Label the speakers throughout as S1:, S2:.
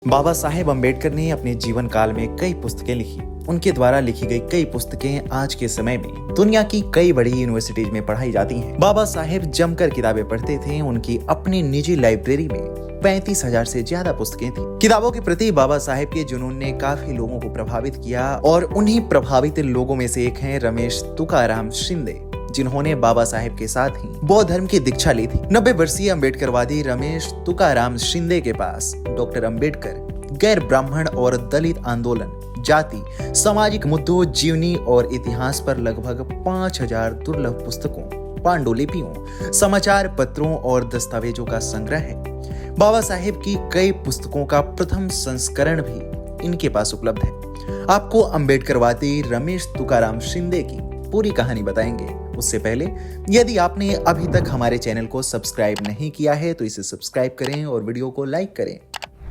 S1: बाबा साहेब अम्बेडकर ने अपने जीवन काल में कई पुस्तकें लिखी। उनके द्वारा लिखी गई कई पुस्तकें आज के समय में दुनिया की कई बड़ी यूनिवर्सिटीज में पढ़ाई जाती हैं। बाबा साहेब जमकर किताबें पढ़ते थे। उनकी अपनी निजी लाइब्रेरी में 35,000 से ज्यादा पुस्तकें थी। किताबों के प्रति बाबा साहेब के जुनून ने काफी लोगों को प्रभावित किया और उन्हीं प्रभावित लोगों में से एक हैं रमेश तुकाराम शिंदे, जिन्होंने बाबा साहेब के साथ ही बौद्ध धर्म की दीक्षा ली थी। 90 वर्षीय अम्बेडकरवादी रमेश तुकाराम शिंदे के पास डॉक्टर अम्बेडकर, गैर ब्राह्मण और दलित आंदोलन, जाति, सामाजिक मुद्दों, जीवनी और इतिहास पर लगभग 5,000 दुर्लभ पुस्तकों, पांडुलिपियों, समाचार पत्रों और दस्तावेजों का संग्रह है। बाबा साहेब की कई पुस्तकों का प्रथम संस्करण भी इनके पास उपलब्ध है। आपको अम्बेडकरवादी रमेश तुकाराम शिंदे की पूरी कहानी बताएंगे। उससे पहले यदि आपने अभी तक हमारे चैनल को सब्सक्राइब नहीं किया है तो इसे सब्सक्राइब करें और वीडियो को लाइक करें।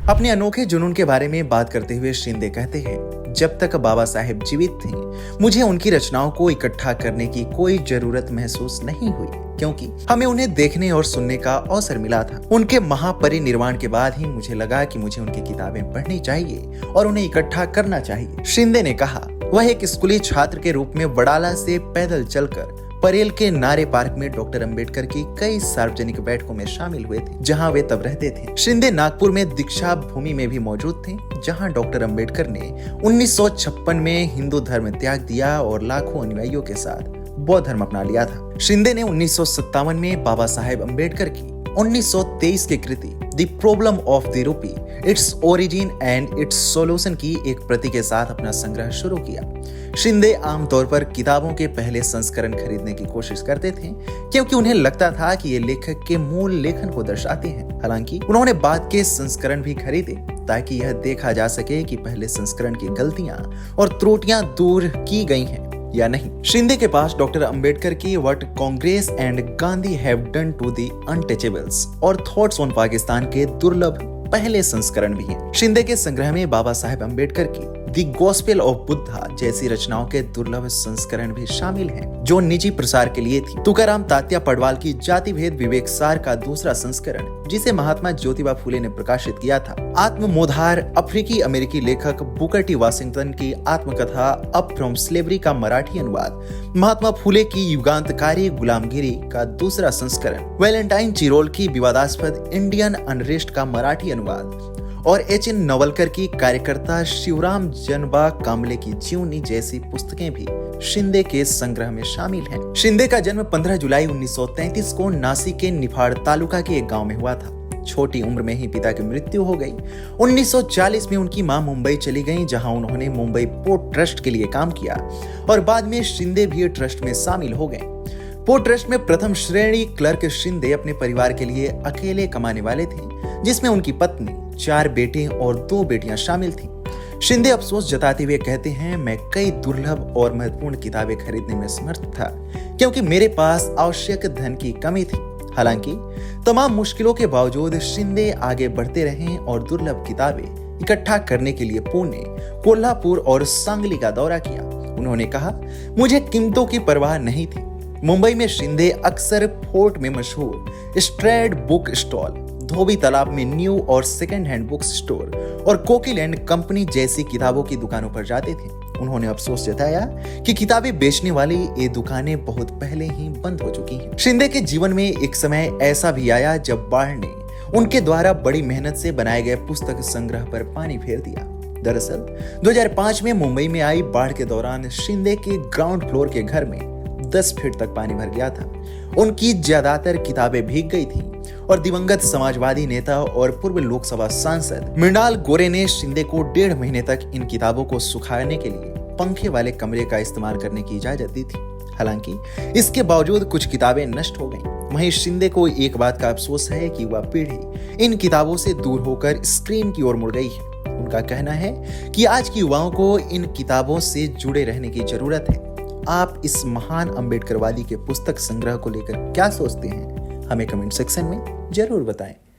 S1: अपने अनोखे जुनून के बारे में बात करते हुए शिंदे कहते हैं, जब तक बाबा साहेब जीवित थे मुझे उनकी रचनाओं को इकट्ठा करने की कोई जरूरत महसूस नहीं हुई, क्योंकि हमें उन्हें देखने और सुनने का अवसर मिला था। उनके महापरिनिर्वाण के बाद ही मुझे लगा कि मुझे उनकी किताबें पढ़नी चाहिए और उन्हें इकट्ठा करना चाहिए। शिंदे ने कहा, वह एक स्कूली छात्र के रूप में वडाला से पैदल चलकर परेल के नारे पार्क में डॉक्टर अम्बेडकर की कई सार्वजनिक बैठकों में शामिल हुए थे, जहां वे तब रहते थे। शिंदे नागपुर में दीक्षा भूमि में भी मौजूद थे, जहां डॉक्टर अम्बेडकर ने 1956 में हिंदू धर्म त्याग दिया और लाखों अनुयायियों के साथ बौद्ध धर्म अपना लिया था। शिंदे ने 1957 में बाबा साहेब अम्बेडकर की 1923 की कृति the problem of the rupee, its origin and its solution की एक प्रति के साथ अपना संग्रह शुरू किया। शिंदे आमतौर पर किताबों के पहले संस्करण खरीदने की कोशिश करते थे, क्योंकि उन्हें लगता था कि ये लेखक के मूल लेखन को दर्शाते हैं। हालांकि उन्होंने बाद के संस्करण भी खरीदे ताकि यह देखा जा सके कि पहले संस्करण की गलतियां और त्रुटियां दूर की गई हैं या नहीं। शिंदे के पास डॉक्टर अम्बेडकर की what Congress and Gandhi have done to the untouchables और थॉट्स ऑन पाकिस्तान के दुर्लभ पहले संस्करण भी हैं। शिंदे के संग्रह में बाबा साहेब अम्बेडकर की द गॉस्पेल ऑफ बुद्धा जैसी रचनाओं के दुर्लभ संस्करण भी शामिल हैं, जो निजी प्रसार के लिए थी। तुकाराम तात्या पडवाल की जाति भेद विवेक सार का दूसरा संस्करण, जिसे महात्मा ज्योतिबा फुले ने प्रकाशित किया था। आत्ममोधार अफ्रीकी अमेरिकी लेखक बुकर टी वाशिंगटन की आत्मकथा अप फ्रॉम स्लेवरी का मराठी अनुवाद, महात्मा फुले की युगांतकारी गुलामगिरी का दूसरा संस्करण, वैलेंटाइन चिरोल की विवादास्पद इंडियन अनरेस्ट का मराठी अनुवाद और एच.एन. नवलकर की कार्यकर्ता शिवराम जनबा कामले की जीवनी जैसी पुस्तकें भी शिंदे के संग्रह में शामिल हैं। शिंदे का जन्म 15 जुलाई 1933 को नासिक के निफाड़ तालुका के एक गांव में हुआ था। छोटी उम्र में ही पिता की मृत्यु हो गई। 1940 में उनकी मां मुंबई चली गईं, जहां उन्होंने मुंबई पोर्ट ट्रस्ट के लिए काम किया और बाद में शिंदे भी ट्रस्ट में शामिल हो गए। पोर्ट ट्रस्ट में प्रथम श्रेणी क्लर्क शिंदे अपने परिवार के लिए अकेले कमाने वाले थे, जिसमें उनकी पत्नी, 4 बेटे और 2 बेटियां शामिल थीं। शिंदे अफसोस जताते हुए कहते हैं, मैं कई दुर्लभ और महत्वपूर्ण किताबें खरीदने में समर्थ था, क्योंकि मेरे पास आवश्यक धन की कमी थी। हालांकि तमाम मुश्किलों के बावजूद शिंदे आगे बढ़ते रहे और दुर्लभ किताबें इकट्ठा करने के लिए पुणे, कोल्हापुर और सांगली का दौरा किया। उन्होंने कहा, मुझे कीमतों की परवाह नहीं थी। मुंबई में शिंदे अक्सर फोर्ट में मशहूर स्ट्रैड बुक स्टॉल, धोबी तालाब में न्यू और सेकंड हैंड बुक स्टोर और कोकिल एंड कंपनी जैसी किताबों की दुकानों पर जाते थे। उन्होंने अफसोस जताया कि किताबें बेचने वाली ये दुकानें बहुत पहले ही बंद हो चुकी हैं। शिंदे के जीवन में एक समय ऐसा भी आया जब बाढ़ ने उनके द्वारा बड़ी मेहनत से बनाए गए पुस्तक संग्रह पर पानी फेर दिया। दरअसल 2005 में मुंबई में आई बाढ़ के दौरान शिंदे के ग्राउंड फ्लोर के घर में 10 फीट तक पानी भर गया था। उनकी ज्यादातर किताबें भीग गई थी और दिवंगत समाजवादी नेता और पूर्व लोकसभा सांसद मृणाल गोरे ने शिंदे को 1.5 महीने तक इन किताबों को सुखाने के लिए पंखे वाले कमरे का इस्तेमाल करने की इजाजत दी थी। हालांकि इसके बावजूद कुछ किताबें नष्ट हो गईं। वहीं शिंदे को एक बात का अफसोस है कि युवा पीढ़ी इन किताबों से दूर होकर स्क्रीन की ओर मुड़ गई है। उनका कहना है कि आज की युवाओं को इन किताबों से जुड़े रहने की जरूरत है। आप इस महान अम्बेडकरवादी के पुस्तक संग्रह को लेकर क्या सोचते हैं? हमें कमेंट सेक्शन में जरूर बताएं।